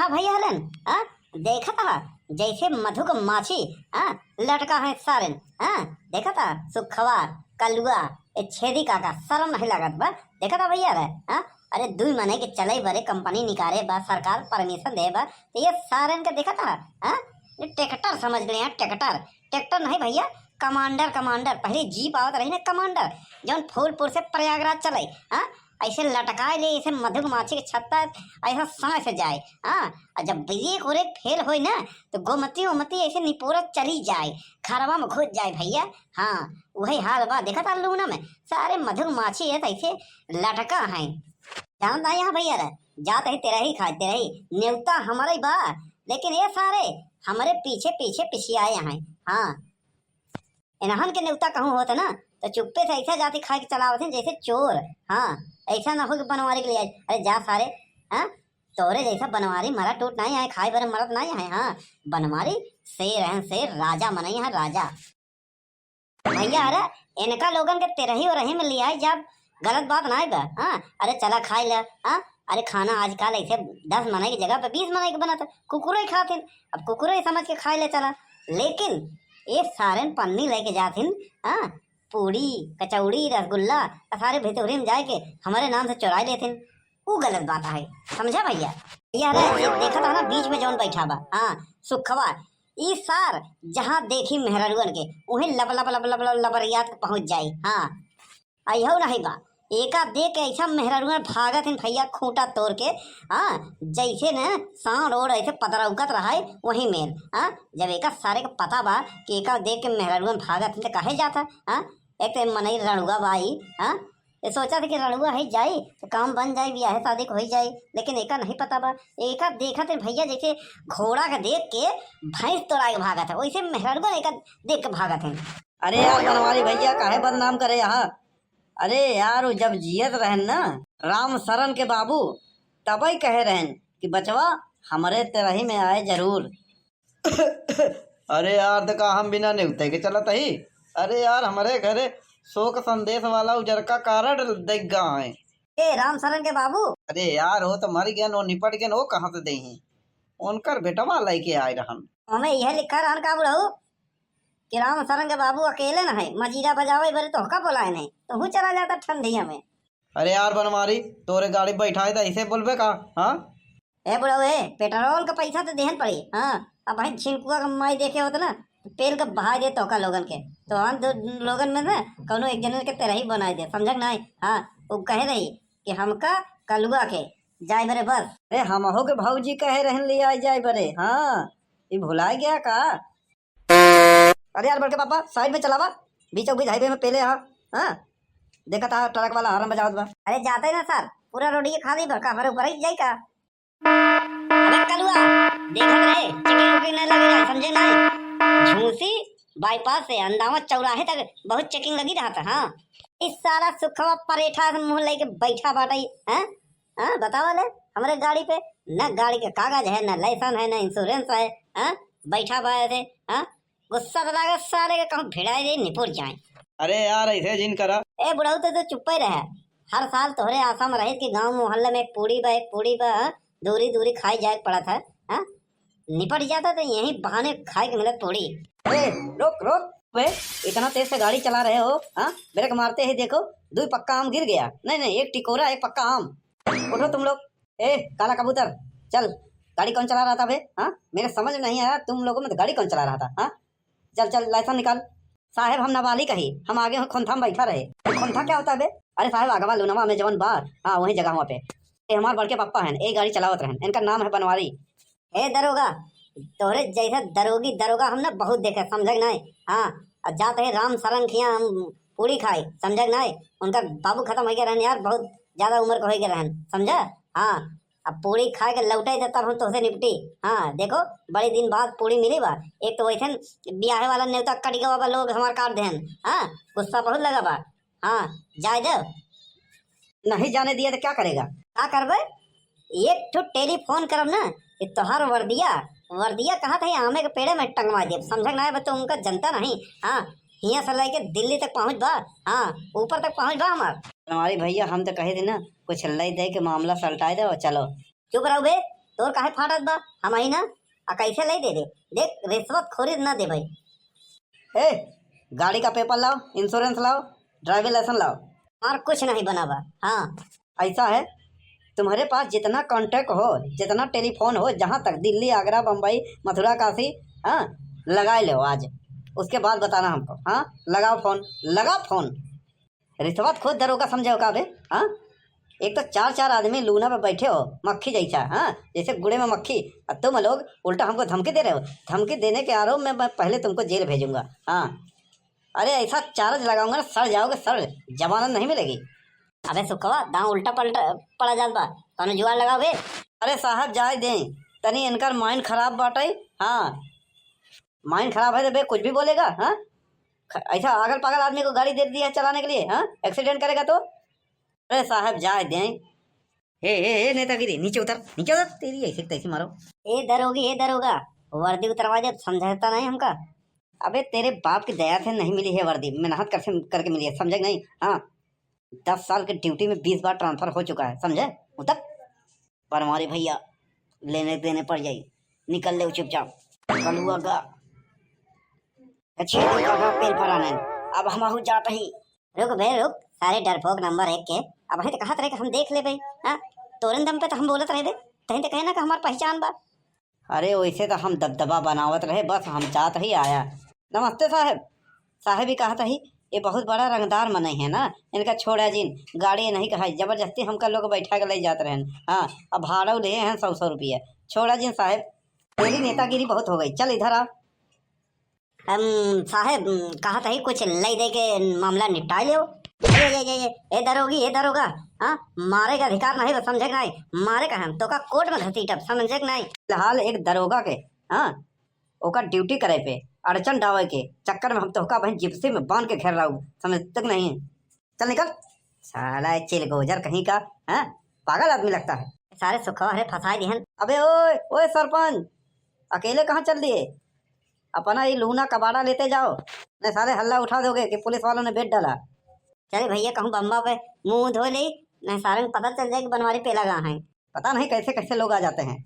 देखा भैया हलन, हाँ देखा था जैसे मधुक माछी, हाँ लटका है सारन, हाँ देखा था सुखवा कलुआ ए छेदी काका शर्म नहीं लागत बा। देखा था भैया रे, हाँ अरे दुई मने के चले बरे कंपनी निकाले बा, सरकार परमिशन दे बा, तो ये सारन के देखा था। हाँ ये ट्रैक्टर समझ गए हैं, ट्रैक्टर ट्रैक्टर नहीं भैया, कमांडर कमांडर। पहले जीप आवत रही ना कमांडर, जौन फूलपुर से प्रयागराज चले, हाँ ऐसे लटकाए ले ऐसे मधुमाछी के छत्ता ऐसा समय से जाए। हाँ और जब ब्रेक व्रेक फेल हो ना तो गोमती उमती ऐसे निपोरत चली जाए, खरवा में घुस जाए भैया। हाँ वही हाल बा, देखा था लूना में सारे मधुमाछी है ऐसे लटका है। जानता यहाँ भैया रे, जाते ही तेरा ही खाए, तेरा ही न्योता हमारा ही बा, लेकिन ये सारे हमारे पीछे पीछे पिछियाए हैं। हाँ इन्हन के न्योता कहूँ होता ना तो चुप्पे से ऐसा जाति खा के चलावत हैं जैसे चोर। हाँ ऐसा ना हो कि बनवारी के लिए आए, अरे जा सारे, हाँ तोरे जैसा बनवारी मरा टूट नहीं आए, खाए भरे मरत नहीं है। हाँ बनवारी शेर है, शेर राजा मनाई है राजा भैया। अरे इनका लोगन के तेरह ही और रही में लिया है, जब गलत बात ना है बा। हाँ अरे चला खाए ला, हाँ अरे खाना आजकल ऐसे 10 मनाई की जगह पे 20 मनाई के बना था, कुकुरे ही खाते, अब कुकुरे ही समझ के खाए ले चला। लेकिन ये सारे पन्नी लेके जाथिन, हाँ पूड़ी कचौड़ी रसगुल्ला सारे भितोरी में जाए के हमारे नाम से चुरा लेथिन, वो गलत बात है समझा भैया। यार देखा था ना बीच में जौन बैठा बा, हाँ सुखवा ई सार जहाँ देखी मेहररुअन के वहीं लब लब लब लब लब लबरियात पहुंच जाई। हाँ अहो नहीं बा, एका देख ऐसा मेहररुअन भागत हैं भैया खूंटा तोड़ के। हाँ जैसे न सांड और ऐसे पतरौकत रहा है वही मेल। हाँ जब एका सारे का पता बा कि एका देख के मेहररुअन भागत हैं तो कहे जाता। हाँ एक तो मनई रणुआ बाई, हाँ ये सोचा था कि रणुआ है जाए तो काम बन जाए, ब्याह शादी हो ही जाए, लेकिन एका नहीं पता बा। एका देखा थे भैया जैसे घोड़ा का देख के भैंस तोड़ा के भागा था, वैसे मेहररुआ एका देख के भागा थे। अरे यार बनवारी भैया काहे बदनाम करे यहाँ। अरे यार वो जब जियत रहन ना राम शरण के बाबू, तब ही कहे रहन कि बचवा हमारे तेरही में आए जरूर। अरे यार देखा हम बिना नेवते के चलत ही। अरे यार हमारे घरे शोक संदेश वाला उजर का कारण देख गा है। ए राम शरण के बाबू, अरे यार वो तो मर गया, नो निपट गया, नो कहाँ से दे हैं उनकर बेटवा लेके आए रहन। हमें यह लिखा रहन का बुढ़ऊ कि राम शरण के बाबू अकेले न है, मजीरा बजावे बरे तो का बोलाए नहीं तो हूँ चला जाता ठंडिया में। अरे यार बनवारी तोरे गाड़ी बैठाए था ऐसे बोलबे का। हाँ ए बुढ़ऊ ए पेट्रोल का पैसा तो देहन पड़ी। हाँ अब भाई छिनकुआ का माई देखे होता ना पेल का बहा दे तो का लोगन के, तो हम दो लोगन में ना कौनो एक जन के तेरह ही बनाए दे, समझक नहीं। हाँ वो कहे रही कि हमका कलुआ के जाए बरे बस। अरे हम हो के भाऊजी कहे रहन ले आए जाए बरे। हाँ ये भुला गया का। अरे यार बड़के पापा साइड में चलावा, बीचों बीच हाईवे में पेले। हाँ देखा था ट्रक वाला हॉर्न बजावत बा। अरे जाते ना सर पूरा रोडिये खाली बा, का ऊपर ही जाए का। अबे कलुआ देखत रहे चिकन विकन नहीं लगी रहा, समझे नहीं। झूसी बाईपास से अंदावा चौराहे तक बहुत चेकिंग लगी रहा था। हाँ इस सारा सुखवा परेठा मुंह लेके बैठा बाटा। हाँ हाँ बतावा ले हमारे गाड़ी पे न गाड़ी के कागज है, न लाइसेंस है, न इंश्योरेंस है। हाँ बैठा बा ऐसे। हाँ गुस्सा तो लगा सारे के कहूँ भिड़ाई दे निपुर जाए। अरे यार ऐसे जिन करा। ए बुढ़ऊ तो चुप ही रहे, हर साल तोहरे आशा में रहे कि गांव मोहल्ले में एक पूड़ी बा हाँ? दूरी दूरी खाई जाए पड़ा था। हाँ निपट जाता तो यही बहाने खाए के मिले पूड़ी। अरे रोक रोक वे, इतना तेज से गाड़ी चला रहे हो। हाँ ब्रेक मारते ही देखो 2 पक्का आम गिर गया। नहीं नहीं एक टिकोरा एक पक्का आम। उठो तुम लोग। ए काला कबूतर चल, गाड़ी कौन चला रहा था बे। हाँ मेरे समझ में नहीं आया तुम लोगों में तो गाड़ी कौन चला रहा था। हाँ चल चल लाइसेंस निकाल। साहेब हम नाबालिग ही, हम आगे खोंथा में बैठा रहे। खोंथा क्या होता है बे। अरे साहेब आगवा लुनवा में जवन बार, हाँ वही जगह वहाँ पे हमारे बड़के पप्पा हैं, एक गाड़ी चलावत रहन, इनका नाम है बनवारी। ए दरोगा तोरे जैसा दरोगी दरोगा हमने बहुत देखे, समझक नहीं। हाँ अब जाते है राम शरण खिया हम पूरी खाए, समझक नहीं। उनका बाबू खत्म हो गया रहन यार, बहुत ज्यादा उम्र का हो गया रहन, समझा। हाँ अब पूरी खा के लौटे थे तब हम तुझसे निपटी। हाँ देखो बड़े दिन बाद पूरी मिली बा, एक तो वैसे ब्याहे वाला न्योता कट गवा बा, लोग हमारे काट देन। हाँ गुस्सा बहुत लगा बा। हाँ जाए दे, नहीं जाने दिया तो क्या करेगा। का करबे एक ठो टेलीफोन करब ना कि तोहर वर्दिया कहाँ था आमे के पेड़े में टंगवा दे, समझक ना है तो उनका जनता नहीं। हाँ हियाँ से लेके दिल्ली तक पहुँच बा, हाँ ऊपर तक पहुँच बा हमार। बनवारी भैया हम तो कहे थे ना कुछ लई दे के मामला सलटाए दे और चलो। चुप रहो बे, तोर काहे फाटत बा हम आई ना आ कैसे ले दे देख रिश्वत खोरी ना दे भाई। ए गाड़ी का पेपर लाओ, इंश्योरेंस लाओ, ड्राइविंग लाइसेंस लाओ। और कुछ नहीं बना बा। हाँ ऐसा है, तुम्हारे पास जितना कांटेक्ट हो, जितना टेलीफोन हो, जहाँ तक दिल्ली, आगरा, बम्बई, मथुरा, काशी, हाँ लगा लो आज। उसके बाद बताना हमको। हाँ लगाओ फोन, लगा फोन। रिश्वत खुद दरोगा समझे का बे। हाँ एक तो चार चार आदमी लूना पे बैठे हो मक्खी जैसा, हाँ जैसे गुड़े में मक्खी। और तुम लोग उल्टा हमको धमकी दे रहे हो। धमकी देने के आरोप में मैं पहले तुमको जेल भेजूंगा। हाँ अरे ऐसा चार्ज लगाऊंगा ना, सड़ जाओगे, सड़, जमानत नहीं मिलेगी। अबे सुखवा दांव उल्टा पलटा पड़ा जात बा, तने जुआर लगाओ बे। अरे साहब जाए दें, तनी इनकर माइंड खराब बाटे। हाँ माइंड खराब है तो बे कुछ भी बोलेगा। हाँ ऐसा अगल पागल आदमी को गाड़ी दे दिया चलाने के लिए, हाँ एक्सीडेंट करेगा तो। अरे साहब जाए दें। हे नेतागिरी, नीचे उतर, नीचे उतर, तेरी ऐसी तैसी मारो। ए दरोगा वर्दी उतरवा दे, समझता नहीं हमका। अबे तेरे बाप की दया से नहीं मिली है वर्दी, मेहनत करके मिली है, समझे नहीं। हाँ 10 साल की ड्यूटी में 20 बार ट्रांसफर हो चुका है, समझे। उतर पर हमारे भैया लेने देने पड़ जाई, निकल ले चुपचाप। कलुआ का अच्छी पेल पर आने, अब हम जाते ही। रुक बे रुक, सारे डरपोक नंबर 1 के अब हमें तो कहा रहे कि हम देख ले भाई। हाँ तोरन दम पे तो हम बोलत रहे दे, तहीं तो कहे ना कि हमार पहचान बा। अरे वैसे तो हम दबदबा बनावत रहे, बस हम चाहत ही आया। नमस्ते साहब। साहब ही कहा ही, ये बहुत बड़ा रंगदार मन है ना, इनका छोड़ा जिन गाड़ी नहीं कहा, जबरदस्ती हमका लोग बैठा के ले जाते रहे। हाँ अब भाड़ा ले हैं 100 रुपया। छोड़ा जिन साहब, तेरी नेतागिरी बहुत हो गई, चल इधर आ। साहब कहा था ही कुछ ले दे के मामला निपटा लियो। ये दरोगा, हाँ मारे का अधिकार नहीं, समझे नहीं, मारे का हम तो का कोर्ट में घसीट अब, समझे नहीं। फिलहाल एक दरोगा के हाँ ओकर ड्यूटी करे पे अड़चन डावे के चक्कर में हम तो का बहन जिप्सी में बांध के घेर रहा हूँ, समझ तक नहीं। चल निकल साला चिल गोजर कहीं का। हाँ पागल आदमी लगता है। सारे सुखवा हरे फंसाए दिहन। अबे ओए ओए सरपंच, अकेले कहाँ चल दिए? अपना ये लूना कबाड़ा लेते जाओ, नहीं सारे हल्ला उठा दोगे कि पुलिस वालों ने बेच डाला। चले भैया कहूँ बम्बा पे मुंह धो ले, नहीं सारे पता चल जाए कि बनवारी पेला कहाँ है। पता नहीं कैसे कैसे लोग आ जाते हैं।